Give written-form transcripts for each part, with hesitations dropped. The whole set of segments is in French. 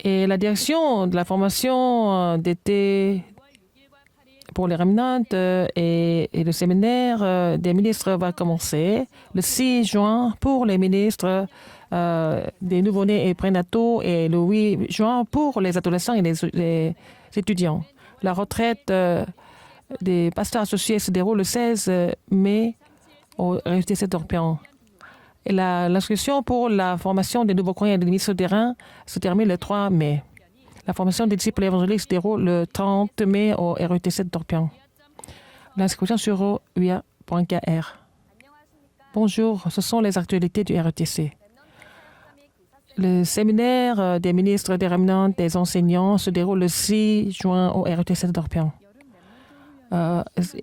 Et la direction de la formation d'été pour les remnants et le séminaire des ministres va commencer le 6 juin pour les ministres des nouveau-nés et prénataux et le 8 juin pour les adolescents et les étudiants. La retraite des pasteurs associés se déroule le 16 mai au RUTC d'Orpian. Et l'inscription pour la formation des nouveaux croyants et des ministres terrain se termine le 3 mai. La formation des disciples évangéliques se déroule le 30 mai au RUTC d'Orpian. L'inscription sur uia.kr. Bonjour, ce sont les actualités du RUTC. Le séminaire des ministres des remnants des enseignants se déroule le 6 juin au RUTC d'Orpian.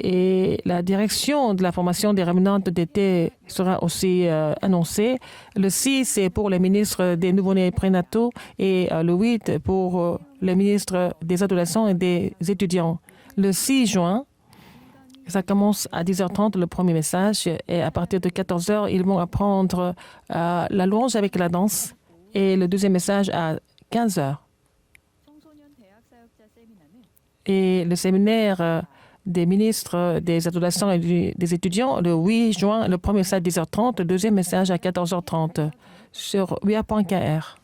Et la direction de la formation des remnants d'été sera aussi annoncée. Le 6, c'est pour les ministres des nouveau-nés prénataux et le 8 pour les ministres des adolescents et des étudiants. Le 6 juin, ça commence à 10h30 le premier message et à partir de 14h, ils vont apprendre la louange avec la danse et le deuxième message à 15h. Et le séminaire des ministres, des adolescents et des étudiants le 8 juin, le premier message à 10h30, le deuxième message à 14h30 sur uia.kr.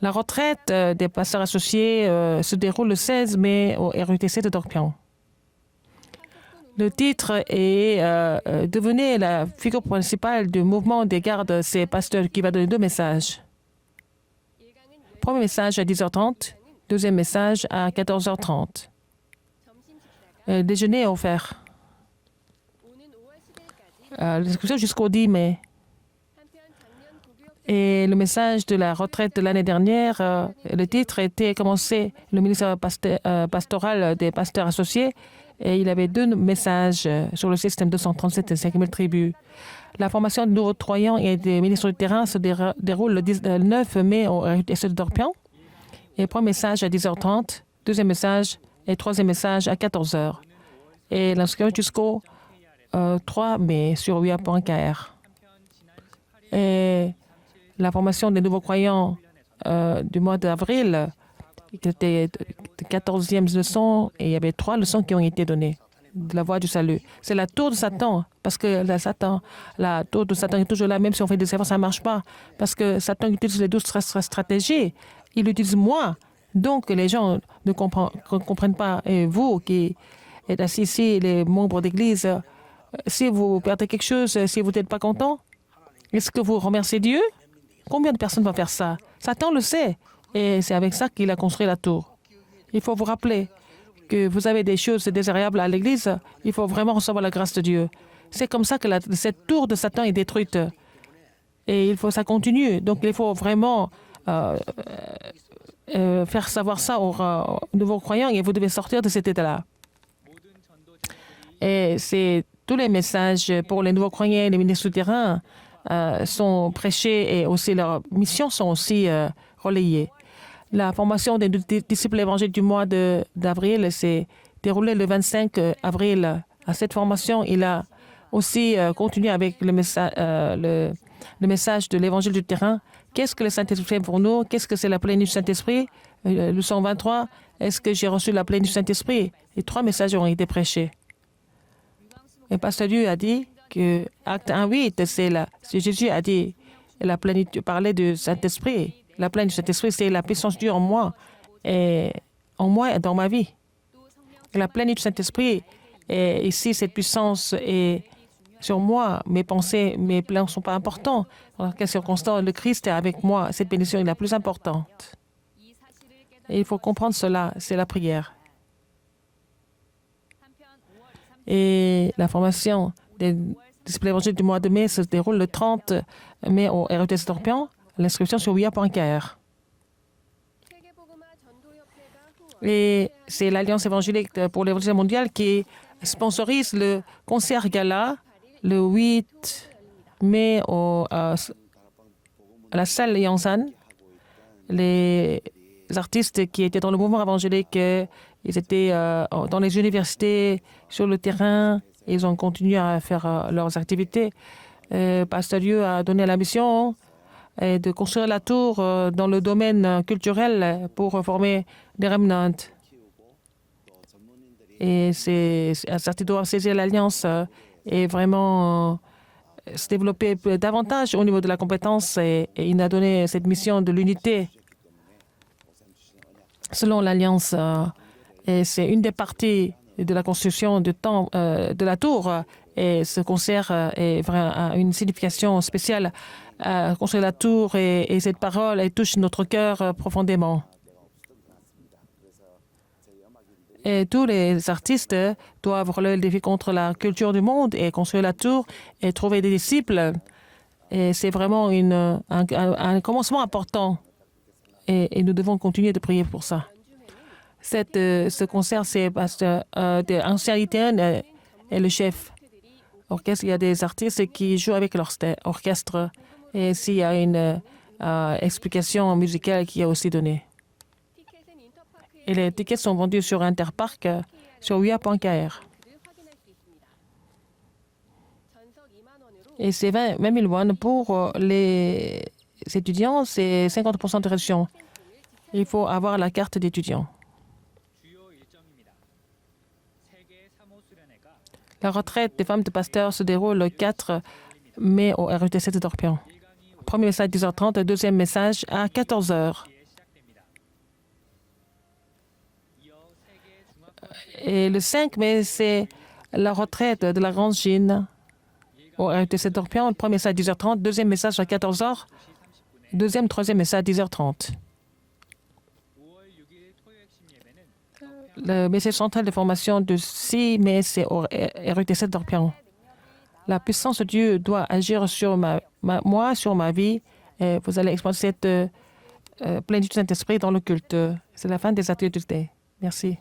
La retraite des pasteurs associés se déroule le 16 mai au RUTC de Dorpian. Le titre est Devenez la figure principale du mouvement des gardes, c'est pasteur qui va donner deux messages. Premier message à 10h30, deuxième message à 14h30. Déjeuner est offert. L'inscription jusqu'au 10 mai. Et le message de la retraite de l'année dernière, le titre était commencé, le ministère pastoral des pasteurs associés, et il avait deux messages sur le système 237 et 5000 tribus. La formation de nouveaux croyants et des ministres du terrain se déroule le 9 mai au RUTC de Dorpian. Et premier message à 10h30, deuxième message et troisième message à 14h. Et l'inscription jusqu'au 3 mai sur uia.kr. Et la formation des nouveaux croyants du mois d'avril, qui était 14e leçon, et il y avait 3 leçons qui ont été données de la voie du salut. C'est la tour de Satan, parce que la tour de Satan est toujours là, même si on fait des efforts, ça ne marche pas, parce que Satan utilise les 12 stratégies, il utilise moi. Donc, les gens ne comprennent pas. Et vous qui êtes assis ici, les membres d'église, si vous perdez quelque chose, si vous n'êtes pas content, est-ce que vous remerciez Dieu? Combien de personnes vont faire ça? Satan le sait. Et c'est avec ça qu'il a construit la tour. Il faut vous rappeler que vous avez des choses désagréables à l'église. Il faut vraiment recevoir la grâce de Dieu. C'est comme ça que cette tour de Satan est détruite. Et ça continue. Donc, il faut vraiment faire savoir ça aux nouveaux croyants et vous devez sortir de cet état-là. Et c'est tous les messages pour les nouveaux croyants et les ministres souterrains sont prêchés et aussi leurs missions sont aussi relayées. La formation des disciples évangéliques du mois d'avril s'est déroulée le 25 avril. À cette formation, il a aussi continué avec le message de l'évangile du terrain. Qu'est-ce que le Saint-Esprit fait pour nous? Qu'est-ce que c'est la plénitude du Saint-Esprit? Le 123, est-ce que j'ai reçu la plénitude du Saint-Esprit? Et 3 messages ont été prêchés. Et Pasteur Dieu a dit que Acte 1:8, c'est Jésus a dit, la plénitude, parlait du Saint-Esprit. La plénitude du Saint-Esprit, c'est la puissance de Dieu en moi et dans ma vie. Et la plénitude du Saint-Esprit, et ici, cette puissance est sur moi. Mes pensées, mes plans ne sont pas importants. Dans quelles circonstances le Christ est avec moi, cette bénédiction est la plus importante. Et il faut comprendre cela, c'est la prière. Et la formation des disciples évangéliques du mois de mai se déroule le 30 mai au RUTC Dorpian. L'inscription sur uia.kr. Et c'est l'Alliance évangélique pour l'évangile mondial qui sponsorise le concert gala le 8 mai à la salle Yangsan. Les artistes qui étaient dans le mouvement évangélique, ils étaient dans les universités, sur le terrain. Ils ont continué à faire leurs activités. Pasteur Dieu a donné la mission et de construire la tour dans le domaine culturel pour former des remnants. Et ça doit saisir l'alliance et vraiment se développer davantage au niveau de la compétence. Et il a donné cette mission de l'unité selon l'alliance. Et c'est une des parties de la construction de la tour. Et ce concert a une signification spéciale. Construire la tour et cette parole elle touche notre cœur profondément. Et tous les artistes doivent relever le défi contre la culture du monde et construire la tour et trouver des disciples. Et c'est vraiment un commencement important. Et nous devons continuer de prier pour ça. Ce concert, c'est parce que ancien Littéen est le chef orchestre. Il y a des artistes qui jouent avec leur orchestre. Et s'il y a une explication musicale qui est aussi donnée. Et les tickets sont vendus sur Interpark, sur wea.kr. Et c'est 20 000 won pour les étudiants, c'est 50% de réduction. Il faut avoir la carte d'étudiant. La retraite des femmes de pasteurs se déroule le 4 mai au RUTC de Dorpion. Premier message à 10h30, deuxième message à 14h. Et le 5 mai, c'est la retraite de la Grande Chine au RUTC Dorpion. Le premier message à 10h30, deuxième message à 14h, troisième message à 10h30. Le message central de formation de 6 mai, c'est au RUTC Dorpion. La puissance de Dieu doit agir sur moi, sur ma vie. Et vous allez expérimenter cette plénitude de Saint-Esprit dans le culte. C'est la fin des ateliers du thé. Merci.